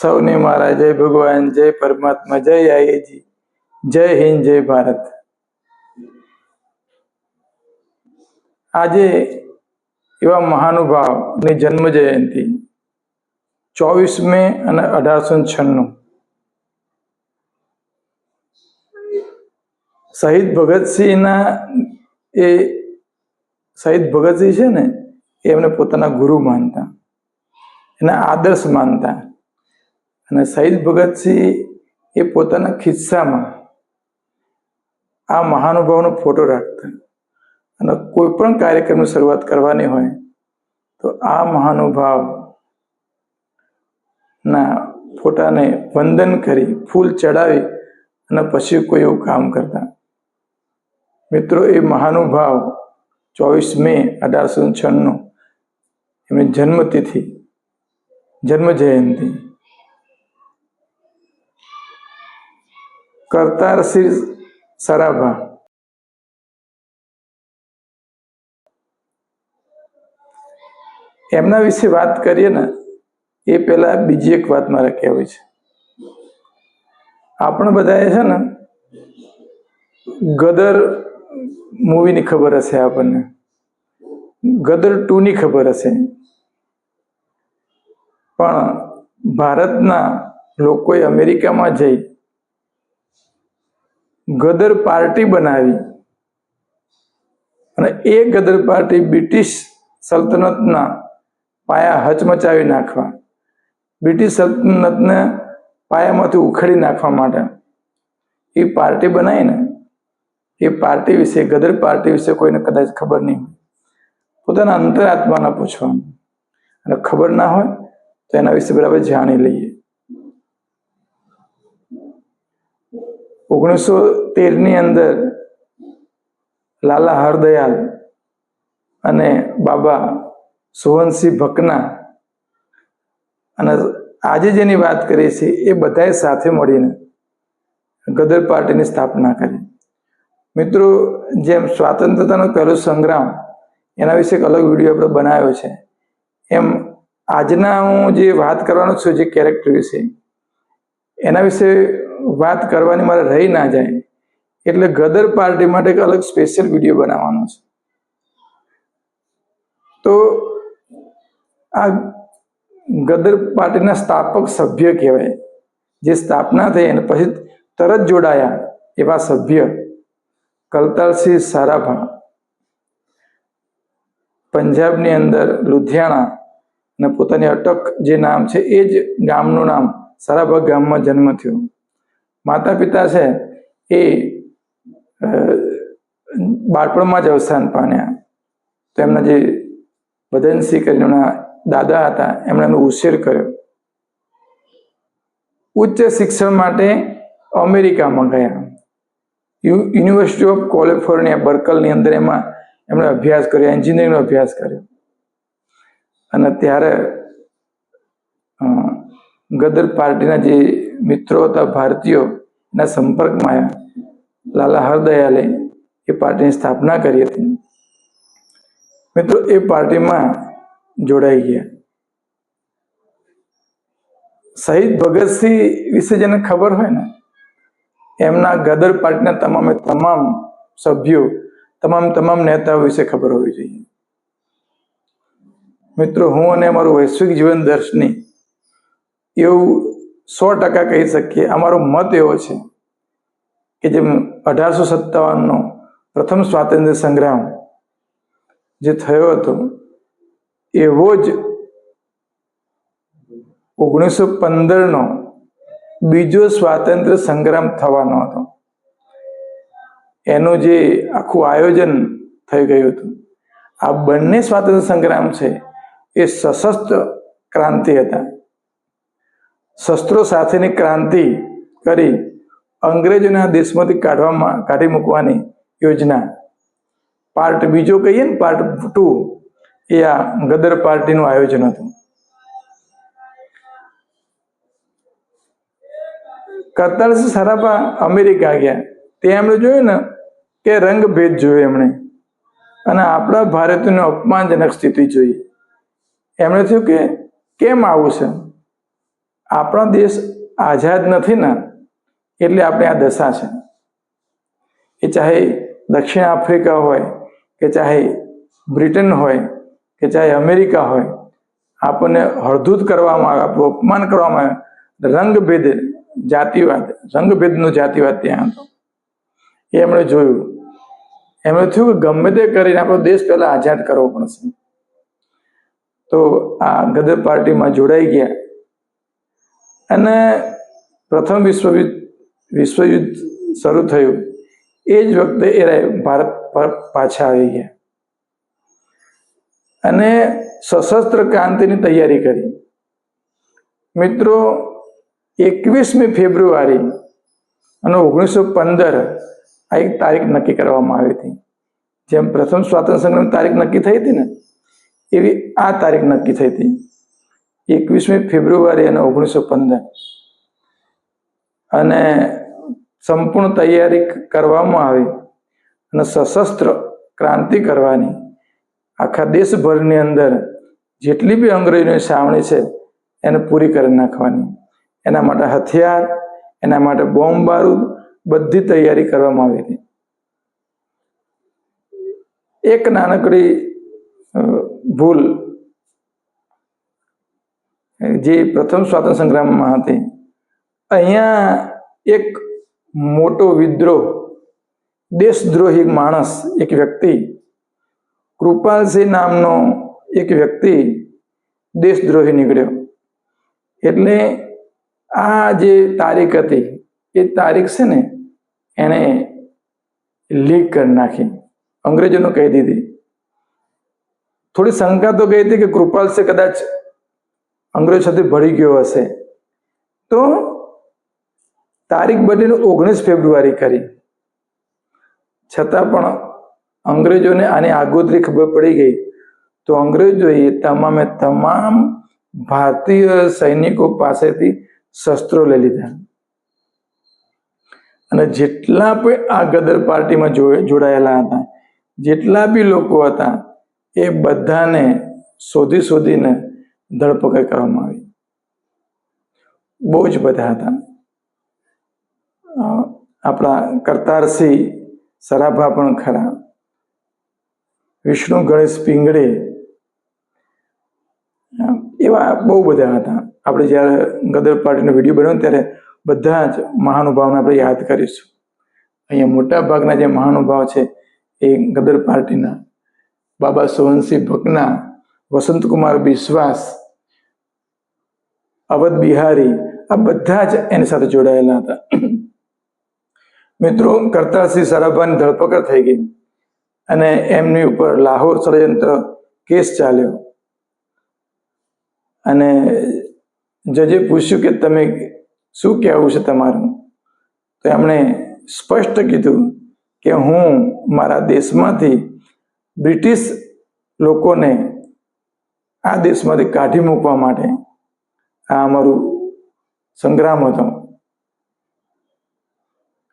સૌને મારા જય ભગવાન, જય પરમાત્મા, જય આઈજી, જય હિન્દ, જય ભારત. આજે એવા મહાનુભાવની જન્મ જયંતિ 24 મે અને 1896. શહીદ ભગતસિંહના એ શહીદ ભગતસિંહ છે ને, એમને પોતાના ગુરુ માનતા, એના આદર્શ માનતા. અને શહીદ ભગતસિંહ એ પોતાના ખિસ્સામાં આ મહાનુભાવનો ફોટો રાખતા. અને કોઈ પણ કાર્યક્રમની શરૂઆત કરવાની હોય તો આ મહાનુભાવના ફોટાને વંદન કરી, ફૂલ ચડાવી અને પછી કોઈ એવું કામ કરતા. મિત્રો, એ મહાનુભાવ 24 મે 1896 એમની જન્મતિથિ, જન્મ જયંતિ. કરતારસિંહ સરાભા. એમના વિશે વાત કરીએ ને એ પહેલા બીજી એક વાત મારે કહેવી છે. આપણે બધાએ છે ને ગદર મૂવીની ખબર હશે, આપણને ગદર 2 ની ખબર હશે. પણ ભારતના લોકોએ અમેરિકામાં જઈ ગદર પાર્ટી બનાવી અને એ ગદર પાર્ટી બ્રિટિશ સલ્તનતના પાયા હચમચાવી નાખવા, બ્રિટિશ સલ્તનતને પાયામાંથી ઉખેડી નાખવા માટે એ પાર્ટી બનાવીને એ પાર્ટી વિશે, ગદર પાર્ટી વિશે કોઈને કદાચ ખબર નહીં હોય. પોતાના અંતરાત્માના પૂછવાનું, અને ખબર ના હોય તો એના વિશે બરાબર જાણી લઈએ. 1913ની અંદર લાલા હરદયાલ અને બાબા સોહનસિંહ ભકના, અને આજે જેની વાત કરીએ છીએ એ બધાએ સાથે મળીને ગદર પાર્ટીની સ્થાપના કરી. મિત્રો, જેમ સ્વાતંત્રતાનો પહેલો સંગ્રામ એના વિશે એક અલગ વિડીયો આપણે બનાવ્યો છે, એમ આજના હું જે વાત કરવાનો છું, જે કેરેક્ટર વિશે, એના વિશે વાત કરવાની મારે રહી ના જાય, એટલે ગદર પાર્ટી માટે એક અલગ સ્પેશિયલ વિડીયો બનાવવાનો છે. તો આ ગદર પાર્ટીના સ્થાપક સભ્ય કહેવાય, જે સ્થાપના થઈ અને પછી તરત જોડાયા એવા સભ્ય કરતારસિંહ સરાભા. પંજાબની અંદર લુધિયાણા અને પોતાની અટક જે નામ છે એ જ ગામનું નામ સરાભા ગામમાં જન્મ થયો. માતા પિતા છે એ બાળપણમાં જ અવસાન પામ્યા. તો એમના જે ભદનસિંહ કરીને દાદા હતા, એમણે એનો ઉછેર કર્યો. ઉચ્ચ શિક્ષણ માટે અમેરિકામાં ગયા. યુનિવર્સિટી ઓફ કેલિફોર્નિયા બર્કલની અંદર એમાં એમણે અભ્યાસ કર્યો, એન્જિનિયરિંગનો અભ્યાસ કર્યો. અને ત્યારે ગદર પાર્ટીના જે મિત્રો હતા ભારતીયો, એના સંપર્કમાં આવ્યા. લાલા હરદયાલે એ પાર્ટીની સ્થાપના કરી હતી. મિત્રો, એ પાર્ટીમાં જોડાઈ ગયા. શહીદ ભગતસિંહ વિશે જેને ખબર હોય ને, એમના ગદર પાર્ટીના તમામે તમામ સભ્યો, તમામ નેતાઓ વિશે ખબર હોવી જોઈએ. મિત્રો, હું અને અમારું વૈશ્વિક જીવન દર્શની એવું 100% કહી શકીએ. અમારો મત એવો છે કે જેમ 1857નો પ્રથમ સ્વાતંત્ર્ય સંગ્રામ જે થયો હતો, એવો જ 1915નો બીજો સ્વાતંત્ર્ય સંગ્રામ થવાનો હતો. એનું જે આખું આયોજન થઈ ગયું હતું. આ બંને સ્વાતંત્ર્ય સંગ્રામ છે એ સશસ્ત્ર ક્રાંતિ હતા. શસ્ત્રો સાથેની ક્રાંતિ કરી અંગ્રેજોના દેશમાંથી કાઢી મૂકવાની યોજના. પાર્ટ બીજો કહીએ ને, પાર્ટ 2, એ આ ગદર પાર્ટીનું આયોજન હતું. કરતારસિંહ સરાભા અમેરિકા ગયા. ત્યાં એમણે જોયું ને કે રંગભેદ જોયો એમણે, અને આપણા ભારતીયોની અપમાનજનક સ્થિતિ જોઈ. એમણે થયું કે કેમ આવું છે? આપણો દેશ આઝાદ નથી ને એટલે આપણે આ દશા છે. એ ચાહે દક્ષિણ આફ્રિકા હોય કે ચાહે બ્રિટન હોય કે ચાહે અમેરિકા હોય, આપણને હળધૂત કરવામાં આવે, આપણું અપમાન કરવામાં આવે. રંગભેદ, જાતિવાદ, રંગભેદનો જાતિવાદ ત્યાં હતો. એ એમણે જોયું. એમણે થયું કે ગમે તે કરીને આપણો દેશ પહેલા આઝાદ કરવો પડશે. તો આ ગદર પાર્ટીમાં જોડાઈ ગયા અને પ્રથમ વિશ્વયુદ્ધ શરૂ થયું. એ જ વખતે એ ભારત પર પાછા આવી ગયા અને સશસ્ત્ર ક્રાંતિની તૈયારી કરી. મિત્રો, 21મી ફેબ્રુઆરી અને 1915 આ એક તારીખ નક્કી કરવામાં આવી હતી. જેમ પ્રથમ સ્વાતંત્ર્ય સંગ્રામ તારીખ નક્કી થઈ હતી ને, એવી આ તારીખ નક્કી થઈ હતી, 21મી ફેબ્રુઆરી અને 1915. અને સંપૂર્ણ તૈયારી કરવામાં આવી અને સશસ્ત્ર ક્રાંતિ કરવાની. આખા દેશભરની અંદર જેટલી બી અંગ્રેજોની છાવણી છે એને પૂરી કરી નાખવાની. એના માટે હથિયાર, એના માટે બોમ્બ બારૂદ, બધી તૈયારી કરવામાં આવી હતી. એક નાનકડી ભૂલ જે પ્રથમ સ્વાતંત્ર્ય સંગ્રામમાં હતી, અહીંયા એક મોટો વિદ્રોહ, દેશદ્રોહી માણસ, એક વ્યક્તિ, કૃપાલસિંહ નામનો એક વ્યક્તિ દેશદ્રોહી નીકળ્યો. એટલે આ જે તારીખ હતી એ તારીખ છે ને એને લીક કરી નાખી, અંગ્રેજોને કહી દીધી. થોડી શંકા તો ગઈ હતી કે કૃપાલસિંહ કદાચ અંગ્રેજો સાથે ભળી ગયો હશે, તો તારીખ બદલીને 19 ફેબ્રુઆરી કરી. છતાં પણ અંગ્રેજોને આની આગોતરી ખબર પડી ગઈ, તો અંગ્રેજોએ તમામ ભારતીય સૈનિકો પાસેથી શસ્ત્રો લઈ લીધા અને જેટલા પણ આ ગદર પાર્ટીમાં જોડાયેલા હતા, જેટલા બી લોકો હતા, એ બધાને શોધીને ધરપકડ કરવામાં આવી. બહુ જ બધા હતા. આપણા કરતારસિંહ સરાભા પણ ખરા, વિષ્ણુ ગણેશ પિંગળે, એવા બહુ બધા હતા. આપણે જ્યારે ગદર પાર્ટીનો વિડીયો બનાવ્યો ત્યારે બધા જ મહાનુભાવોને આપણે યાદ કરીશું. અહીંયા મોટા ભાગના જે મહાનુભાવ છે એ ગદર પાર્ટીના બાબા સોવનસિંહ ભકના, વસંતકુમાર બિસ્વાસ, અવધ બિહારી, આ બધા જ એની સાથે જોડાયેલા હતા. મિત્રો, કરતારસિંહ સરાભાની ધરપકડ થઈ ગઈ અને એમની ઉપર લાહોર ષડયંત્ર કેસ ચાલ્યો અને જજે પૂછ્યું કે તમે શું કહેવું છે તમારું? તો એમણે સ્પષ્ટ કીધું કે હું મારા દેશમાંથી બ્રિટિશ લોકોને આ દેશમાંથી કાઢી મૂકવા માટે આ અમારું સંગ્રામ હતો.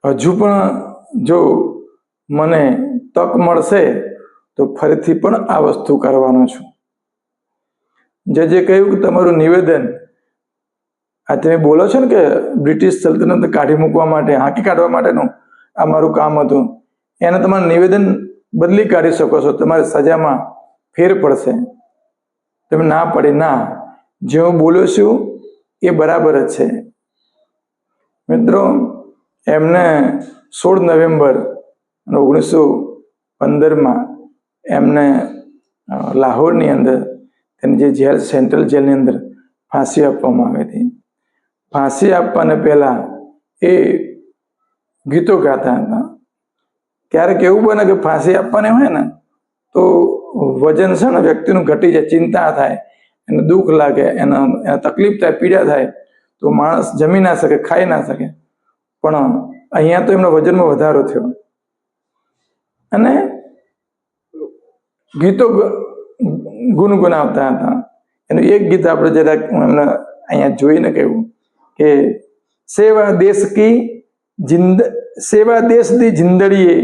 હજુ પણ જો મને તક મળશે તો ફરીથી પણ આ વસ્તુ કરવાનો છું. જજે કહ્યું કે તમારું નિવેદન, આ તમે બોલો છો ને કે બ્રિટિશ સલ્તનત કાઢી મૂકવા માટે, હાંકી કાઢવા માટેનું આ મારું કામ હતું, એને તમારું નિવેદન બદલી કાઢી શકો છો, તમારી સજામાં ફેર પડશે. તમે ના પડી, ના, જે હું બોલ્યો છું એ બરાબર જ છે. મિત્રો, એમને 16 નવેમ્બર 1915 એમને લાહોરની અંદર તેની જે જેલ, સેન્ટ્રલ જેલની અંદર ફાંસી આપવામાં આવી હતી. ફાંસી આપવાને પહેલા એ ગીતો ગાતા હતા. ક્યારેક એવું બને કે ફાંસી આપવાની હોય ને તો વજન છે ને વ્યક્તિનું ઘટી જાય, ચિંતા થાય, એને દુઃખ લાગે, એને તકલીફ થાય, પીડા થાય, તો માણસ જમી ના શકે, ખાઈ ના શકે. પણ અહીંયા તો એમના વજનમાં વધારો થયો અને ગીતો ગુનગુનાવતા હતા. એનું એક ગીત આપણે જરાક એમને અહીંયા જોઈને કહ્યું કે સેવા દેશ દી જિંદડીએ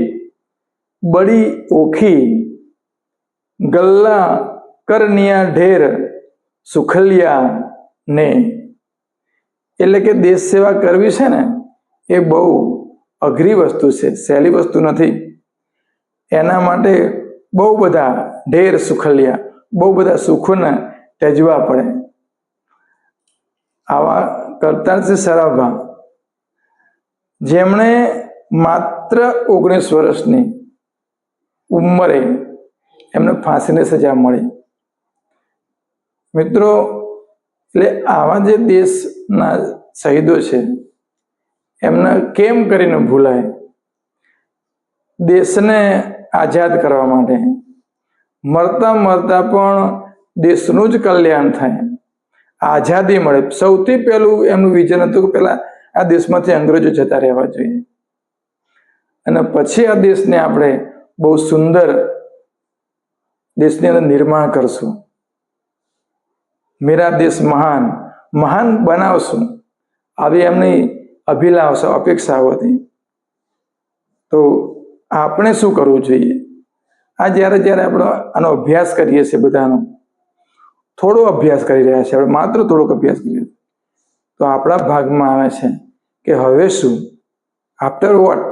બડી ઓખી, ગલ્લા કરનિયા ઢેર સુખલિયા ને. એટલે કે દેશ સેવા કરવી છે ને એ બહુ અઘરી વસ્તુ છે, સહેલી વસ્તુ નથી. એના માટે બહુ બધા ઢેર સુખલિયા, બહુ બધા સુખોને ત્યજવા પડે. આવા કરતારસિંહ સરાભા, જેમણે માત્ર 19 વર્ષની ઉંમરે એમને ફાંસીની સજા મળી. મિત્રો, એટલે આવા જે દેશના શહીદો છે એમને કેમ કરીને ભૂલાય? દેશને આઝાદ કરવા માટે મરતા મરતા પણ દેશનું જ કલ્યાણ થાય, આઝાદી મળે. સૌથી પહેલું એમનું વિઝન હતું કે પહેલા આ દેશમાંથી અંગ્રેજો જતા રહેવા જોઈએ, અને પછી આ દેશને આપણે બહુ સુંદર દેશની અંદર નિર્માણ કરશું, મેરા દેશ મહાન મહાન બનાવશું. આવી એમની અભિલાષા, અપેક્ષાઓ હતી. તો આપણે શું કરવું જોઈએ? આ જ્યારે આપણે આનો અભ્યાસ કરીએ છીએ, બધાનો થોડો અભ્યાસ કરી રહ્યા છીએ, આપણે માત્ર થોડોક અભ્યાસ કરીએ, તો આપણા ભાગમાં આવે છે કે હવે શું, આફ્ટર વોટ?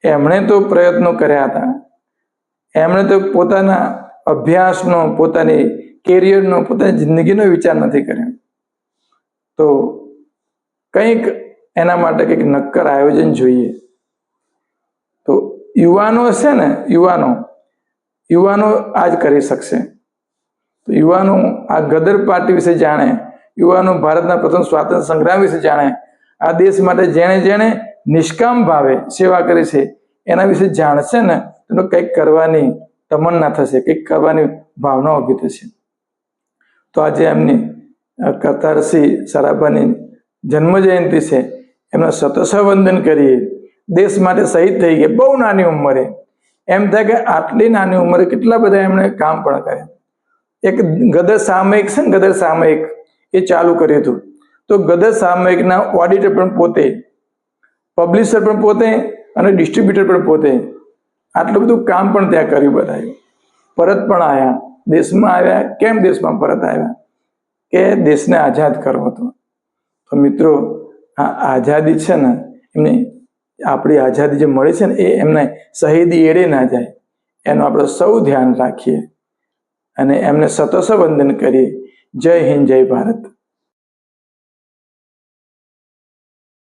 એમણે તો પ્રયત્નો કર્યા હતા, એમણે તો પોતાના અભ્યાસનો, પોતાની કેરિયરનો, પોતાની જિંદગીનો વિચાર નથી કર્યો. તો કંઈક એના માટે કંઈક નક્કર આયોજન જોઈએ. તો યુવાનો છે ને, યુવાનો આ જ કરી શકશે. તો યુવાનો આ ગદર પાર્ટી વિશે જાણે, યુવાનો ભારતના પ્રથમ સ્વાતંત્ર્ય સંગ્રામ વિશે જાણે, આ દેશ માટે જેણે જેણે નિષ્કામ ભાવે સેવા કરી છે એના વિશે જાણશે ને, તો કંઈક કરવાની તમન્ના થશે, કંઈક કરવાની ભાવના ઊભી થશે. તો આજે એમની કરતારસિંહ સરાભાની જન્મ જયંતિ છે, એમના શતસવંદન કરીએ. દેશ માટે શહીદ થઈ ગયા બહુ નાની ઉંમરે. એમ થાય કે આટલી નાની ઉંમરે કેટલા બધા એમણે કામ પણ કર્યા. એક ગદર સામયિક છે ને, ગદર સામયિક એ ચાલુ કર્યું હતું. તો ગદર સામયિકના ઓડિટર પણ પોતે, પબ્લિશર પણ પોતે અને ડિસ્ટ્રીબ્યુટર પણ પોતે. આટલું બધું કામ પણ ત્યાં કર્યું બધાએ. પરત પણ આવ્યા, દેશમાં આવ્યા. કેમ દેશમાં પરત આવ્યા? કે દેશને આઝાદ કરવો હતો. તો મિત્રો, આ આઝાદી છે ને, એમની આપણી આઝાદી જે મળી છે ને, એ એમને શહીદી એળે ના જાય, એનું આપણે સૌ ધ્યાન રાખીએ અને એમને શતસવંદન કરીએ. જય હિન્દ, જય ભારત.